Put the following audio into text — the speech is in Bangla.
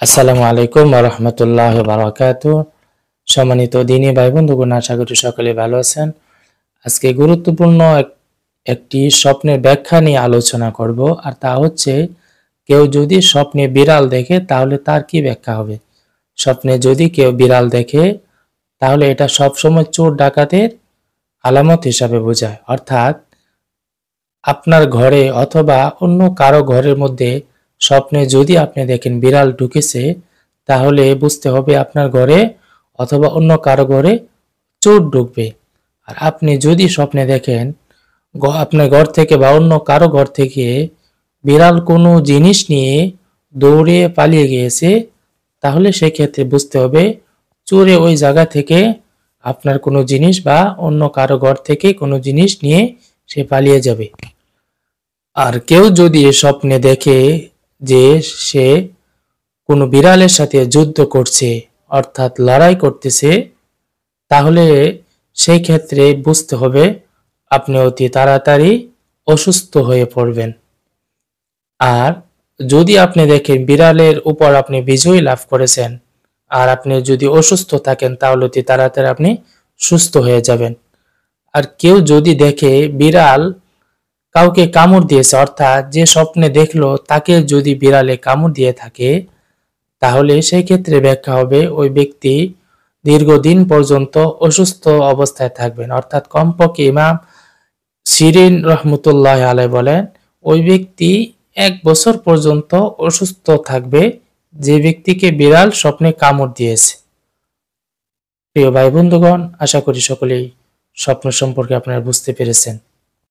আসসালামু আলাইকুম ওয়া রাহমাতুল্লাহি ওয়া বারাকাতুহু। সম্মানিত দিনী ভাই বন্ধুগণ, আশা করি সকলে ভালো আছেন। আজকে গুরুত্বপূর্ণ একটি স্বপ্নের ব্যাখ্যা নিয়ে আলোচনা করব, আর তা হচ্ছে কেউ যদি স্বপ্নে বিড়াল দেখে তাহলে তার কি ব্যাখ্যা হবে। স্বপ্নে যদি কেউ বিড়াল দেখে তাহলে এটা সবসময় চোর ডাকাতের আলামত হিসাবে বোঝায়, অর্থাৎ আপনার ঘরে অথবা অন্য কারো ঘরের মধ্যে স্বপ্নে যদি আপনি দেখেন বিড়াল ঢুকেছে, তাহলে বুঝতে হবে আপনার ঘরে অথবা অন্য কারো ঘরে চোর ঢুকবে। আর আপনি যদি স্বপ্নে দেখেন আপনার ঘর থেকে বা অন্য কারো ঘর থেকে বিড়াল কোনো জিনিস নিয়ে দৌড়ে পালিয়ে গিয়েছে, তাহলে সেক্ষেত্রে বুঝতে হবে চোরে ওই জায়গা থেকে আপনার কোনো জিনিস বা অন্য কারো ঘর থেকে কোনো জিনিস নিয়ে সে পালিয়ে যাবে। আর কেউ যদি স্বপ্নে দেখে যে সে কোনো বিড়ালের সাথে যুদ্ধ করছে, অর্থাৎ লড়াই করতেছে, তাহলে সেই ক্ষেত্রে বুঝতে হবে আপনি অতি তাড়াতাড়ি অসুস্থ হয়ে পড়বেন। আর যদি আপনি দেখেন বিড়ালের উপর আপনি বিজয় লাভ করেছেন আর আপনি যদি অসুস্থ থাকেন, তাহলে অতি তাড়াতাড়ি আপনি সুস্থ হয়ে যাবেন। আর কেউ যদি দেখে বিড়াল কাউকে কামড় দিয়েছে, অর্থাৎ যে স্বপ্নে দেখলো তাকে যদি বিড়ালে কামড় দিয়ে থাকে, তাহলে সেই ক্ষেত্রে ব্যাখ্যা হবে ওই ব্যক্তি দীর্ঘদিন পর্যন্ত অসুস্থ অবস্থায় থাকবেন। অর্থাৎ কমপক্ষে ইমাম সিরিন রহমতুল্লাহ আলাই বলেন ওই ব্যক্তি 1 বছর পর্যন্ত অসুস্থ থাকবে যে ব্যক্তিকে বিড়াল স্বপ্নে কামড় দিয়েছে। প্রিয় ভাই বন্ধুগণ, আশা করি সকলেই স্বপ্ন সম্পর্কে আপনারা বুঝতে পেরেছেন।